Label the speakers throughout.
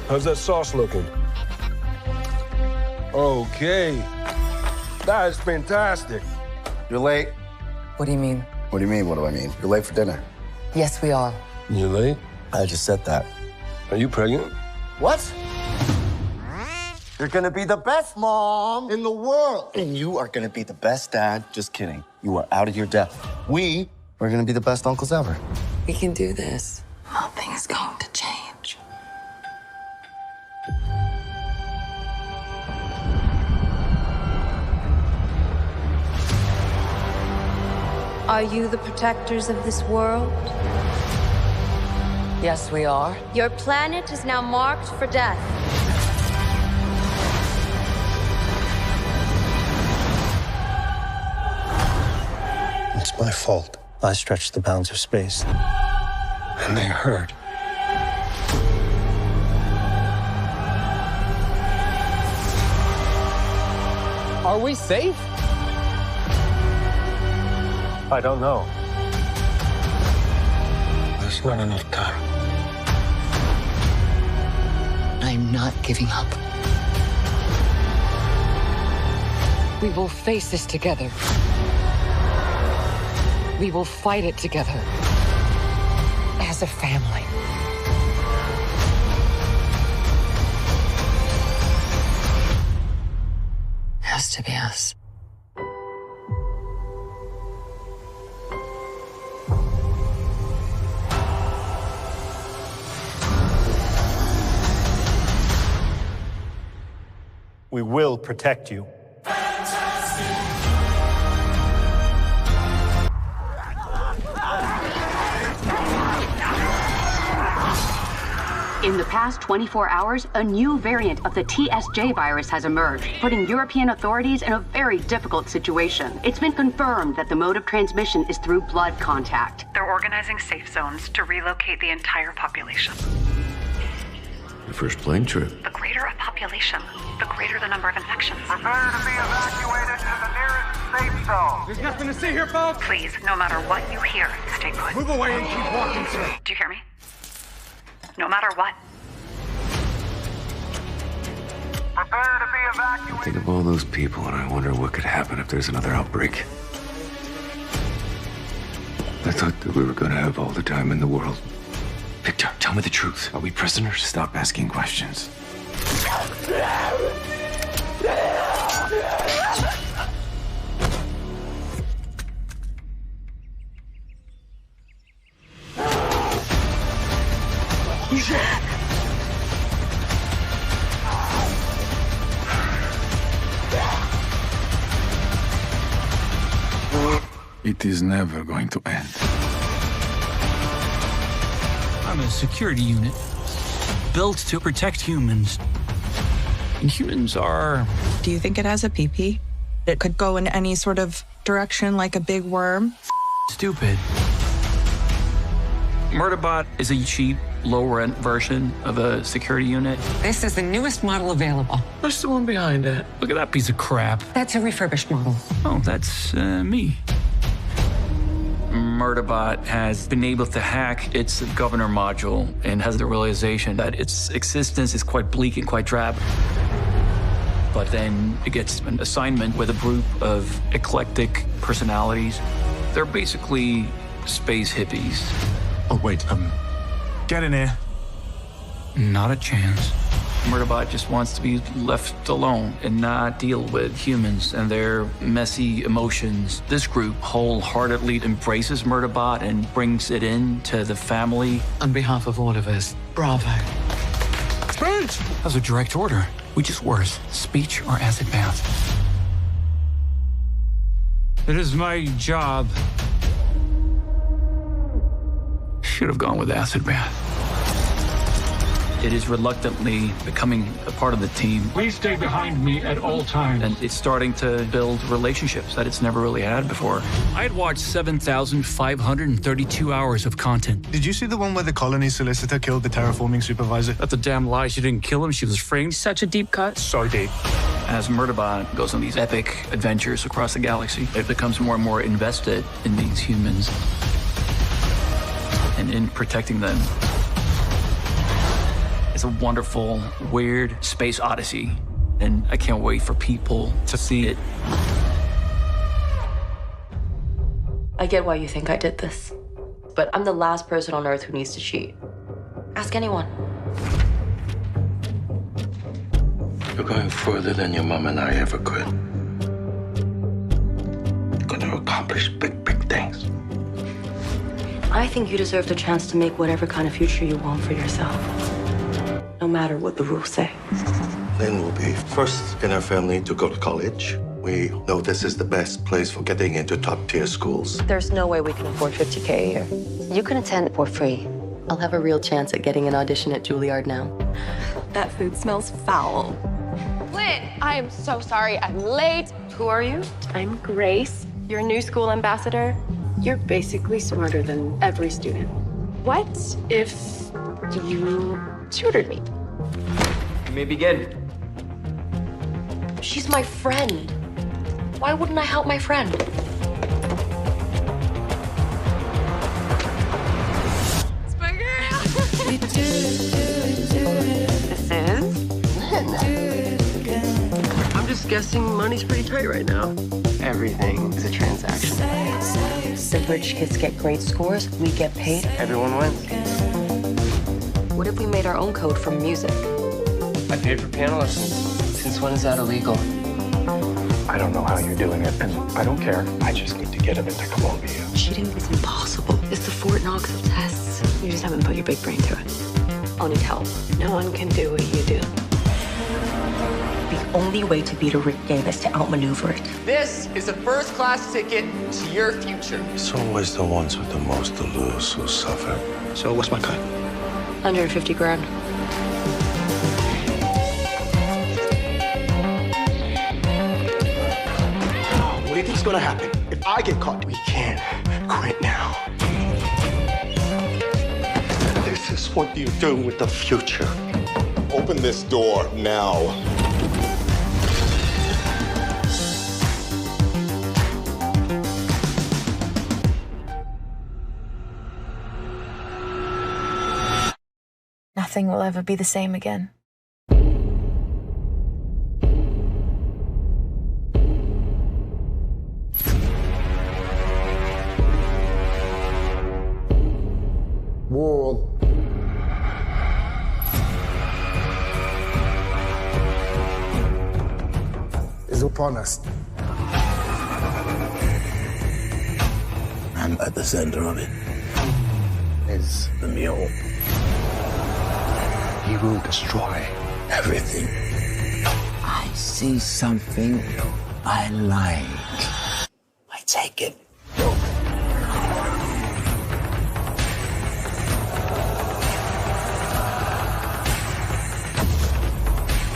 Speaker 1: How's that sauce looking? Okay. That is fantastic.
Speaker 2: You're late.
Speaker 3: What do you mean?
Speaker 2: What do you mean, what do I mean? You're late for dinner.
Speaker 3: Yes, we are.
Speaker 1: You late?
Speaker 2: I just said that.
Speaker 1: Are you pregnant?
Speaker 2: What? You're gonna be the best mom in the world. And you are gonna be the best dad. Just kidding. You are out of your depth. We are gonna be the best uncles ever.
Speaker 3: We can do this. Nothing's going to change.
Speaker 4: Are you the protectors of this world?
Speaker 3: Yes, we are.
Speaker 4: Your planet is now marked for death.
Speaker 5: It's my fault. I stretched the bounds of space. And they hurt.
Speaker 6: Are we safe?
Speaker 5: I don't know. There's not enough time.
Speaker 3: I'm not giving up. We will face this together. We will fight it together. As a family. Has to be us.
Speaker 5: We will protect you.
Speaker 7: In the past 24 hours, a new variant of the TSJ virus has emerged, putting European authorities in a very difficult situation. It's been confirmed that the mode of transmission is through blood contact.
Speaker 8: They're organizing safe zones to relocate the entire population.
Speaker 9: The first plane trip.
Speaker 8: The greater a population, the greater the number of infections.
Speaker 10: Prepare to be evacuated to the nearest safe zone.
Speaker 6: There's nothing to see here, folks.
Speaker 8: Please, no matter what you hear, stay put.
Speaker 6: Move away and keep walking, sir.
Speaker 8: Do you hear me? No matter what.
Speaker 10: Prepare to be evacuated.
Speaker 9: Think of all those people, and I wonder what could happen if there's another outbreak. I thought that we were going to have all the time in the world. Victor, tell me the truth. Are we prisoners? Stop asking questions. It is never going to end.
Speaker 11: I'm a security unit built to protect humans. And humans are...
Speaker 12: Do you think it has a PP? It could go in any sort of direction like a big worm?
Speaker 11: Stupid. Murderbot is a cheap, low-rent version of a security unit.
Speaker 3: This is the newest model available.
Speaker 11: What's the one behind it? Look at that piece of crap.
Speaker 3: That's a refurbished model.
Speaker 11: Oh, that's me. Murderbot has been able to hack its governor module and has the realization that its existence is quite bleak and quite drab. But then it gets an assignment with a group of eclectic personalities. They're basically space hippies.
Speaker 5: Oh, wait, get in here.
Speaker 11: Not a chance. Murderbot just wants to be left alone and not deal with humans and their messy emotions. This group wholeheartedly embraces Murderbot and brings it into the family.
Speaker 3: On behalf of all of us, bravo.
Speaker 11: Speech! That's a direct order. Which is worse, speech or acid bath? It is my job. Should have gone with acid bath. It is reluctantly becoming a part of the team.
Speaker 13: Please stay behind me at all times.
Speaker 11: And it's starting to build relationships that it's never really had before. I had watched 7,532 hours of content.
Speaker 5: Did you see the one where the colony solicitor killed the terraforming supervisor?
Speaker 11: That's a damn lie. She didn't kill him. She was framed.
Speaker 12: Such a deep cut.
Speaker 5: So deep.
Speaker 11: As Murderbot goes on these epic adventures across the galaxy, it becomes more and more invested in these humans and in protecting them. It's a wonderful, weird space odyssey, and I can't wait for people to see it.
Speaker 14: I get why you think I did this, but I'm the last person on Earth who needs to cheat. Ask anyone.
Speaker 15: You're going further than your mom and I ever could. You're going to accomplish big, big things.
Speaker 14: I think you deserve the chance to make whatever kind of future you want for yourself, no matter what the rules say.
Speaker 15: Lynn will be first in our family to go to college. We know this is the best place for getting into top-tier schools.
Speaker 14: There's no way we can afford $50K a year. You can attend for free. I'll have a real chance at getting an audition at Juilliard now. That food smells foul.
Speaker 16: Lynn, I am so sorry I'm late.
Speaker 14: Who are you?
Speaker 16: I'm Grace, your new school ambassador. You're basically smarter than every student. What if you tutored me?
Speaker 6: You may begin.
Speaker 14: She's my friend. Why wouldn't I help my friend?
Speaker 16: It's my girl.
Speaker 14: This is Lynn.
Speaker 6: I'm just guessing money's pretty tight right now.
Speaker 14: Everything is a transaction. The rich kids get great scores, we get paid.
Speaker 6: Everyone wins.
Speaker 14: What if we made our own code for music?
Speaker 6: I paid for piano lessons.
Speaker 14: Since when is that illegal?
Speaker 17: I don't know how you're doing it, and I don't care. I just need to get him into Columbia.
Speaker 14: Cheating is impossible. It's the Fort Knox of tests. You just haven't put your big brain to it. I'll need help.
Speaker 16: No one can do what you do.
Speaker 14: The only way to beat a rigged game is to outmaneuver it.
Speaker 6: This is a first-class ticket to your future.
Speaker 15: It's always the ones with the most to lose who suffer.
Speaker 6: So what's my cut?
Speaker 14: 150 grand.
Speaker 6: What do you think's gonna happen if I get caught? We can't quit now.
Speaker 15: This is what you do with the future.
Speaker 18: Open this door now.
Speaker 19: Nothing will ever be the same again.
Speaker 18: World is upon us.
Speaker 15: And at the center of it is the mule. He will destroy everything.
Speaker 20: I see something I like. I take it.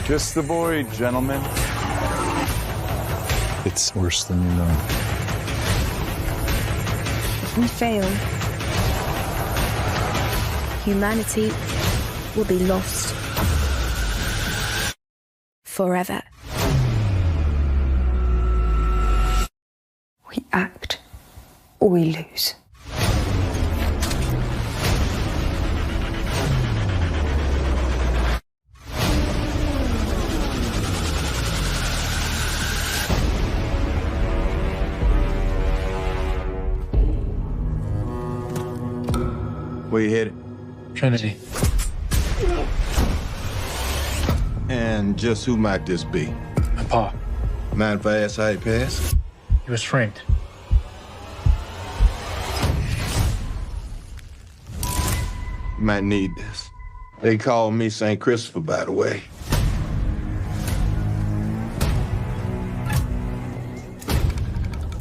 Speaker 21: Kiss the boy, gentlemen. It's worse than you know.
Speaker 22: If we fail, humanity will be lost forever. We act or we lose.
Speaker 23: Where you headed?
Speaker 11: Trinity.
Speaker 23: And just who might this be?
Speaker 11: My pa.
Speaker 23: Mind if I ask how he passed?
Speaker 11: He was framed.
Speaker 23: You might need this. They call me St. Christopher, by the way.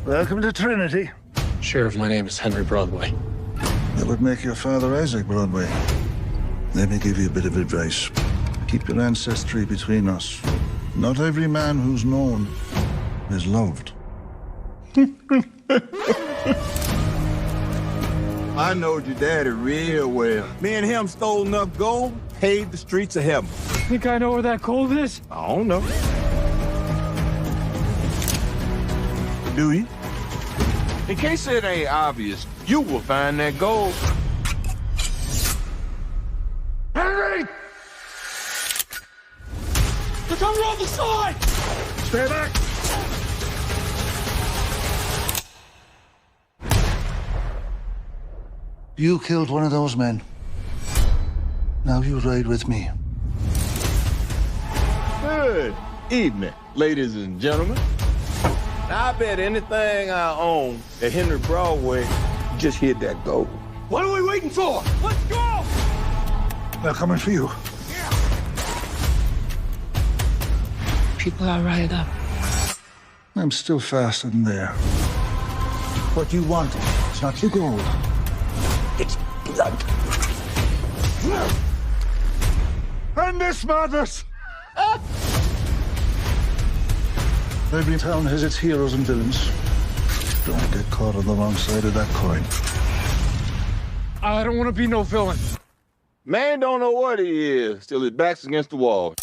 Speaker 24: Welcome to Trinity.
Speaker 1: Sheriff, my name is Henry Broadway.
Speaker 24: That would make your father Isaac Broadway. Let me give you a bit of advice. Keep your ancestry between us. Not every man who's known is loved.
Speaker 23: I knowed your daddy real well. Me and him stole enough gold, paved the streets of heaven.
Speaker 13: Think I know where that gold is?
Speaker 23: I don't know. Do you? In case it ain't obvious, you will find that gold.
Speaker 18: Henry!
Speaker 6: fucking sword!
Speaker 24: Stay back! You killed one of those men. Now you ride with me.
Speaker 23: Good evening, ladies and gentlemen. I bet anything I own at Henry Broadway just hit that gold. What are we waiting for? Let's go!
Speaker 24: They're coming for you.
Speaker 3: People are riled up.
Speaker 24: I'm still faster than there. What you want is not your gold. It's blood. And this matters! Every town has its heroes and villains. Don't get caught on the wrong side of that coin.
Speaker 13: I don't want to be no villain.
Speaker 23: Man don't know what he is till his back's against the wall.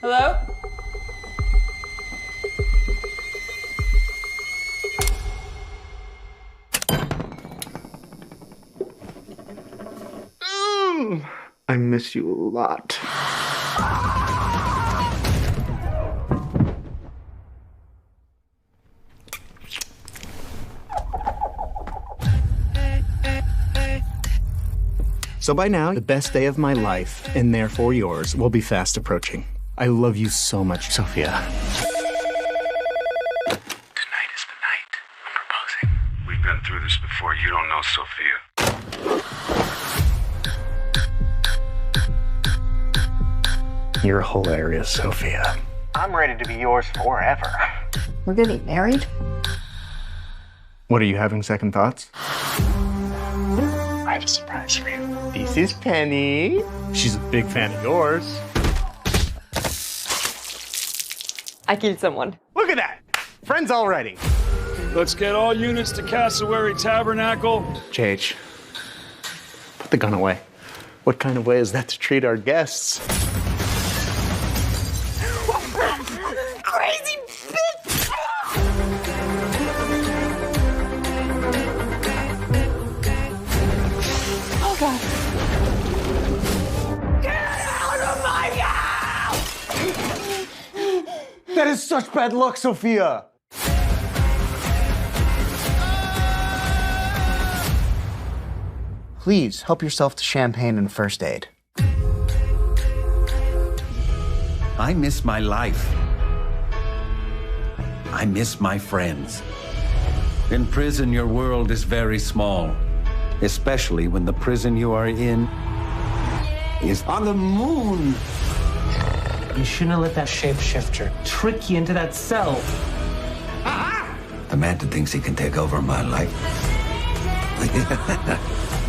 Speaker 2: Hello?
Speaker 6: I miss you a lot. So by now, the best day of my life, and therefore yours, will be fast approaching. I love you so much, Sophia.
Speaker 9: Tonight is the night I'm proposing. We've been through this before. You don't know Sophia.
Speaker 6: You're hilarious, Sophia. I'm ready to be yours forever.
Speaker 22: We're getting married?
Speaker 6: What, are you having second thoughts? I have a surprise for you. This is Penny. She's a big fan of yours.
Speaker 16: I killed someone.
Speaker 6: Look at that! Friends already.
Speaker 13: Let's get all units to Cassowary Tabernacle.
Speaker 6: JH, put the gun away. What kind of way is that to treat our guests?
Speaker 22: Crazy bitch! Oh, God. Get out of my house!
Speaker 6: That is such bad luck, Sophia! Please, help yourself to champagne and first aid.
Speaker 20: I miss my life. I miss my friends. In prison, your world is very small, especially when the prison you are in is on the moon.
Speaker 4: You shouldn't have let that shapeshifter trick you into that cell.
Speaker 20: The Manta thinks he can take over my life.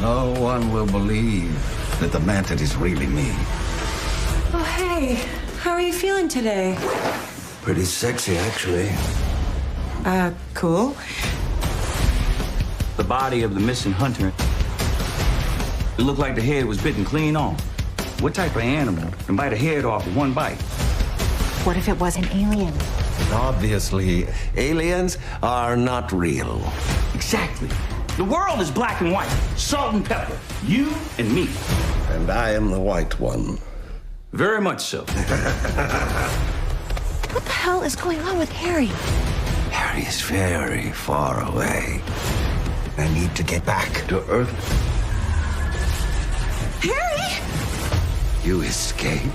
Speaker 20: No one will believe that the Manta is really me.
Speaker 22: Oh, hey. How are you feeling today?
Speaker 20: Pretty sexy, actually.
Speaker 22: Cool.
Speaker 7: The body of the missing hunter. It looked like the head was bitten clean off. What type of animal can bite a head off with one bite?
Speaker 22: What if it was an alien?
Speaker 20: Obviously, aliens are not real.
Speaker 7: Exactly. The world is black and white. Salt and pepper. You and me.
Speaker 20: And I am the white one.
Speaker 7: Very much so.
Speaker 22: What the hell is going on with Harry?
Speaker 20: Harry is very far away. I need to get back to Earth.
Speaker 22: Harry!
Speaker 20: You escaped?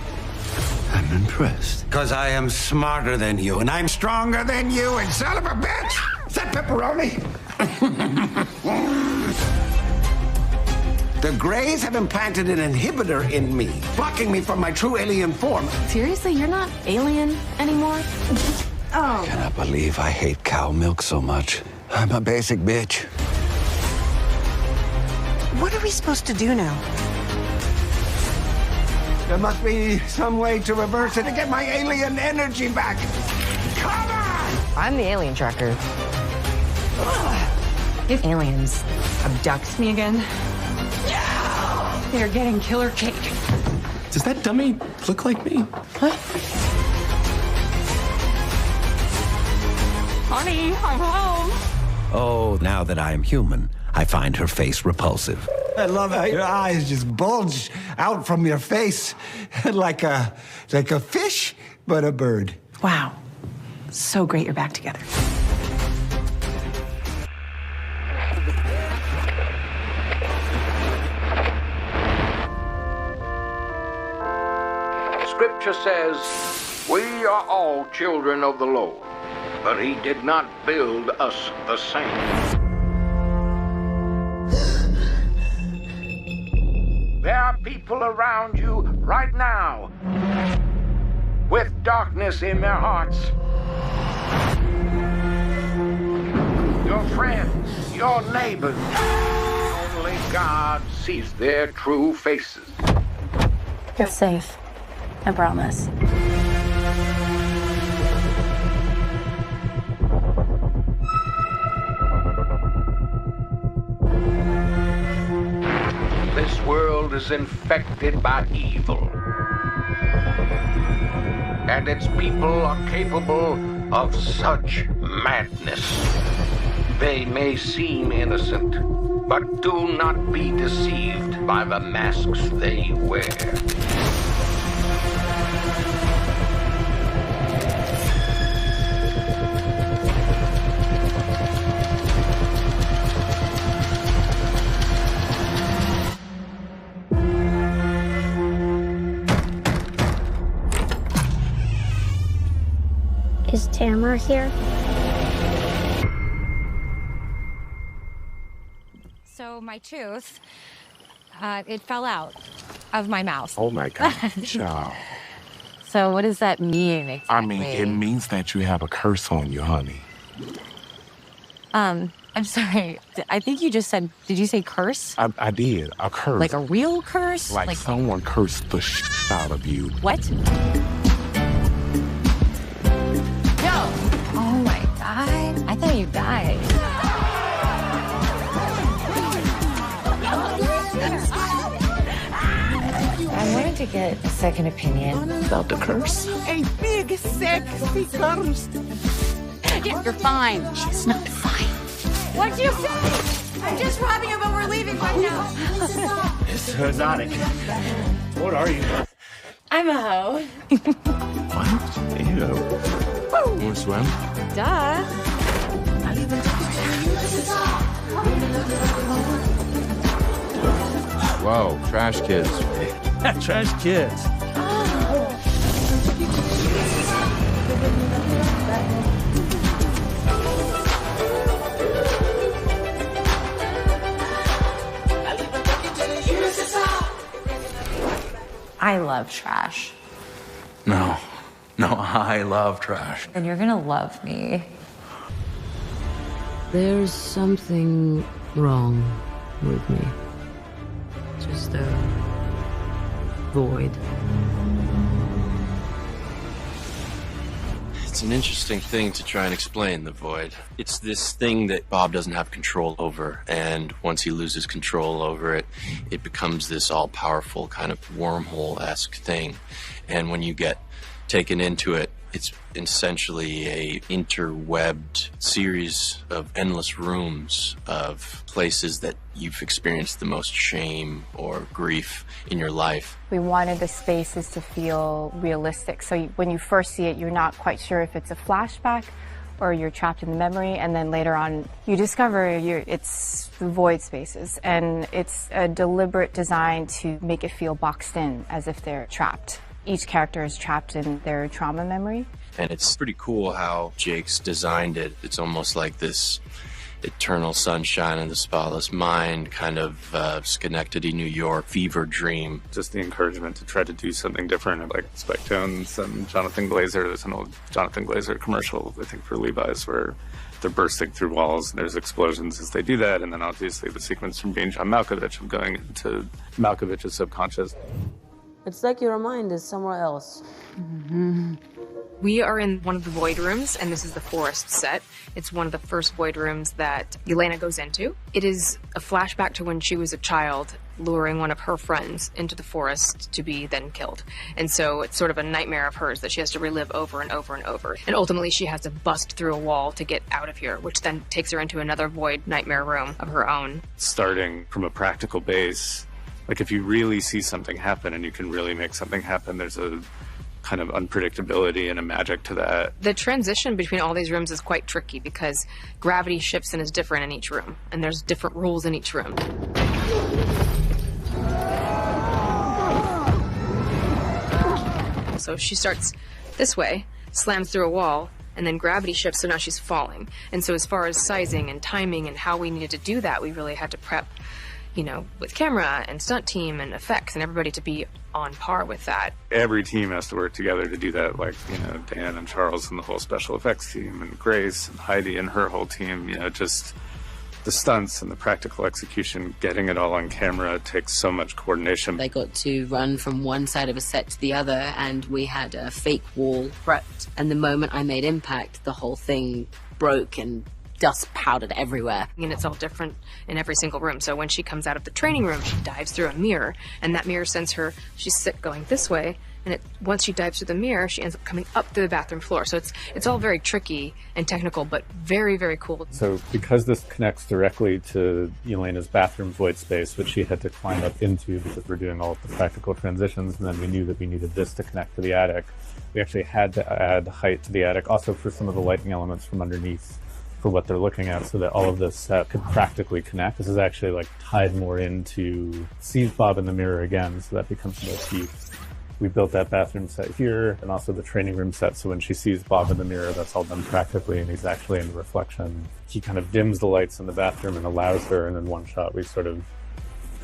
Speaker 20: I'm impressed. Because I am smarter than you, and I'm stronger than you, and son of a bitch! Is that pepperoni? The Greys have implanted an inhibitor in me, blocking me from my true alien form.
Speaker 16: Seriously, you're not alien anymore?
Speaker 22: Oh.
Speaker 20: I cannot believe I hate cow milk so much. I'm a basic bitch.
Speaker 22: What are we supposed to do now?
Speaker 20: There must be some way to reverse it to get my alien energy back. Come on!
Speaker 3: I'm the alien tracker. If aliens abduct me again, they're getting killer cake.
Speaker 1: Does that dummy look like me?
Speaker 3: What? Honey, I'm home.
Speaker 20: Oh, now that I am human, I find her face repulsive.
Speaker 2: I love how your eyes just bulge out from your face like a fish, but a bird.
Speaker 8: Wow. So great you're back together.
Speaker 10: Scripture says, we are all children of the Lord, but he did not build us the same. There are people around you right now with darkness in their hearts. Your friends, your neighbors. Only God sees their true faces.
Speaker 14: You're safe. I promise.
Speaker 10: This world is infected by evil. And its people are capable of such madness. They may seem innocent, but do not be deceived by the masks they wear.
Speaker 19: Is Tamara here?
Speaker 25: So my tooth, it fell out of my mouth.
Speaker 26: Oh my God, child.
Speaker 25: So what does that mean exactly?
Speaker 26: I mean, it means that you have a curse on you, honey.
Speaker 25: I'm sorry. I think you just said, did you say curse?
Speaker 26: I did, a curse.
Speaker 25: Like a real curse?
Speaker 26: Like someone cursed the shit out of you.
Speaker 25: What? No. Oh my God. I thought you died. I wanted to get a second opinion about the curse.
Speaker 2: A big, sexy curse.
Speaker 25: Yeah, you're fine. She's not fine. What'd you say?
Speaker 22: I'm just robbing you, but we're leaving right now.
Speaker 6: It's hypnotic. What are you?
Speaker 25: I'm a hoe.
Speaker 26: What? Ew. Want to swim?
Speaker 25: Duh.
Speaker 26: Whoa, trash kids.
Speaker 6: Trash kids.
Speaker 25: I love trash.
Speaker 11: No, I love trash.
Speaker 25: And you're gonna love me.
Speaker 27: There's something wrong with me. Just a void.
Speaker 1: It's an interesting thing to try and explain, the void. It's this thing that Bob doesn't have control over, and once he loses control over it, it becomes this all-powerful kind of wormhole-esque thing. And when you get taken into it, it's essentially a interwebbed series of endless rooms of places that you've experienced the most shame or grief in your life.
Speaker 28: We wanted the spaces to feel realistic. So when you first see it, you're not quite sure if it's a flashback or you're trapped in the memory, and then later on you discover it's the void spaces, and it's a deliberate design to make it feel boxed in as if they're trapped. Each character is trapped in their trauma memory.
Speaker 1: And it's pretty cool how Jake's designed it. It's almost like this eternal sunshine of the spotless mind, kind of Schenectady, New York fever dream.
Speaker 17: Just the encouragement to try to do something different, like Spectones and Jonathan Glazer. There's an old Jonathan Glazer commercial, I think, for Levi's, where they're bursting through walls and there's explosions as they do that. And then obviously the sequence from being John Malkovich of going into Malkovich's subconscious.
Speaker 27: It's like your mind is somewhere else.
Speaker 29: Mm-hmm. We are in one of the void rooms, and this is the forest set. It's one of the first void rooms that Elena goes into. It is a flashback to when she was a child, luring one of her friends into the forest to be then killed. And so it's sort of a nightmare of hers that she has to relive over and over and over. And ultimately she has to bust through a wall to get out of here, which then takes her into another void nightmare room of her own.
Speaker 17: Starting from a practical base, like if you really see something happen and you can really make something happen, there's a kind of unpredictability and a magic to that.
Speaker 29: The transition between all these rooms is quite tricky because gravity shifts and is different in each room, and there's different rules in each room. So she starts this way, slams through a wall, and then gravity shifts, so now she's falling. And so as far as sizing and timing and how we needed to do that, we really had to prep, you know, with camera and stunt team and effects and everybody to be on par with that.
Speaker 17: Every team has to work together to do that, like, you know, Dan and Charles and the whole special effects team, and Grace and Heidi and her whole team, you know, just the stunts and the practical execution, getting it all on camera takes so much coordination.
Speaker 27: They got to run from one side of a set to the other, and we had a fake wall prepped. And the moment I made impact, the whole thing broke and dust powdered everywhere.
Speaker 29: And it's all different in every single room. So when she comes out of the training room, she dives through a mirror, and that mirror sends her, she's going this way, and once she dives through the mirror, she ends up coming up through the bathroom floor. So it's all very tricky and technical, but very, very cool.
Speaker 17: So because this connects directly to Elena's bathroom void space, which she had to climb up into because we're doing all of the practical transitions, and then we knew that we needed this to connect to the attic, we actually had to add height to the attic, also for some of the lighting elements from underneath, for what they're looking at, so that all of this set could practically connect. This is actually like tied more into sees Bob in the mirror again, so that becomes more teeth. We built that bathroom set here, and also the training room set, so when she sees Bob in the mirror, that's all done practically, and he's actually in the reflection. He kind of dims the lights in the bathroom and allows her, and in one shot we sort of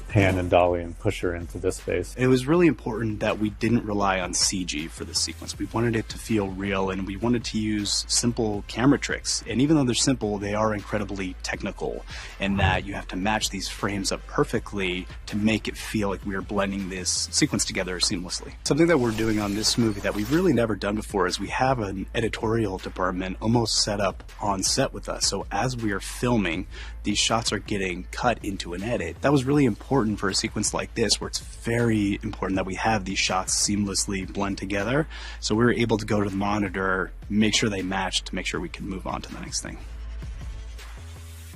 Speaker 17: pan and dolly and push her into this space.
Speaker 6: It was really important that we didn't rely on CG for the sequence. We wanted it to feel real, and we wanted to use simple camera tricks. And even though they're simple, they are incredibly technical, in that you have to match these frames up perfectly to make it feel like we are blending this sequence together seamlessly. Something that we're doing on this movie that we've really never done before is we have an editorial department almost set up on set with us. So as we are filming, these shots are getting cut into an edit. That was really important for a sequence like this, where it's very important that we have these shots seamlessly blend together. So we were able to go to the monitor, make sure they matched, to make sure we can move on to the next thing.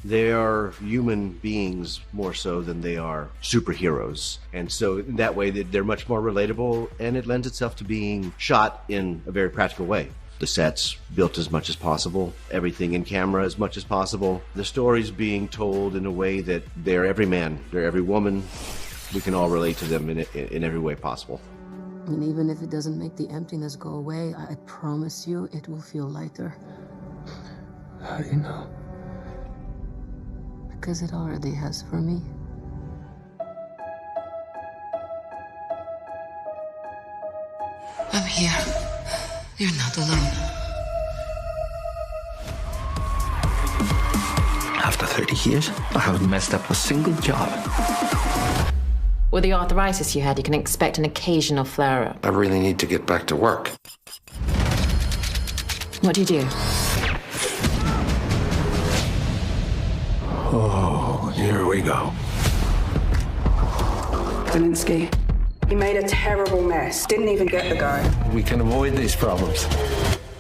Speaker 5: They are human beings more so than they are superheroes. And so that way they're much more relatable, and it lends itself to being shot in a very practical way. The sets built as much as possible, everything in camera as much as possible. The stories being told in a way that they're every man, they're every woman. We can all relate to them in every way possible.
Speaker 27: And even if it doesn't make the emptiness go away, I promise you it will feel lighter.
Speaker 9: How do you know?
Speaker 27: Because it already has for me.
Speaker 3: I'm here. You're not alone.
Speaker 9: After 30 years, I haven't messed up a single job.
Speaker 27: With the arthritis you had, you can expect an occasional flare-up.
Speaker 9: I really need to get back to work.
Speaker 27: What do you do?
Speaker 9: Oh, here we go.
Speaker 12: Zelensky. He made a terrible mess. Didn't even get the guy.
Speaker 9: We can avoid these problems.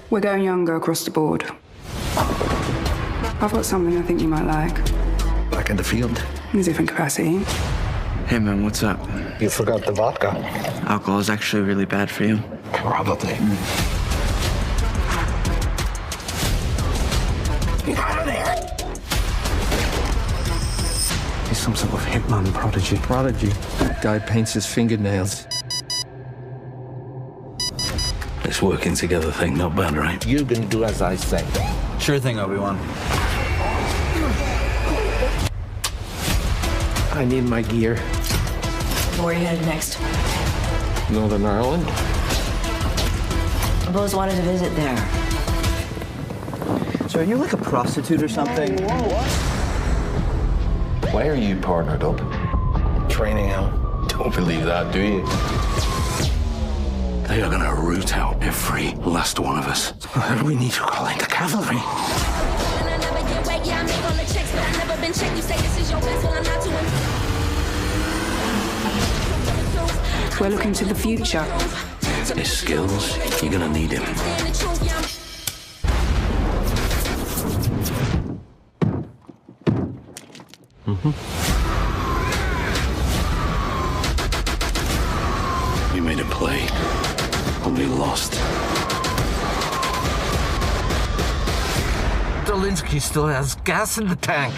Speaker 12: We're going younger across the board. I've got something I think you might like.
Speaker 9: Back in the field?
Speaker 12: In a different capacity.
Speaker 15: Hey man, what's up?
Speaker 9: You forgot the vodka.
Speaker 15: Alcohol is actually really bad for you.
Speaker 9: Probably. Get out of there! He's some sort of hitman prodigy. Prodigy? Guy paints his fingernails. This working together thing, not bad, right? You're gonna do as I say.
Speaker 15: Sure thing, Obi-Wan.
Speaker 9: I need my gear.
Speaker 27: Where are you headed next?
Speaker 9: Northern Ireland.
Speaker 27: I've always wanted to visit there.
Speaker 18: So are you like a prostitute or something?
Speaker 9: Why are you partnered up? Training out. Don't believe that, do you? They are gonna root out every last one of us. We need to call in the cavalry.
Speaker 12: We're looking to the future.
Speaker 10: His skills, you're gonna need him. We made a play, but we lost.
Speaker 4: Dolinsky still has gas in the tank.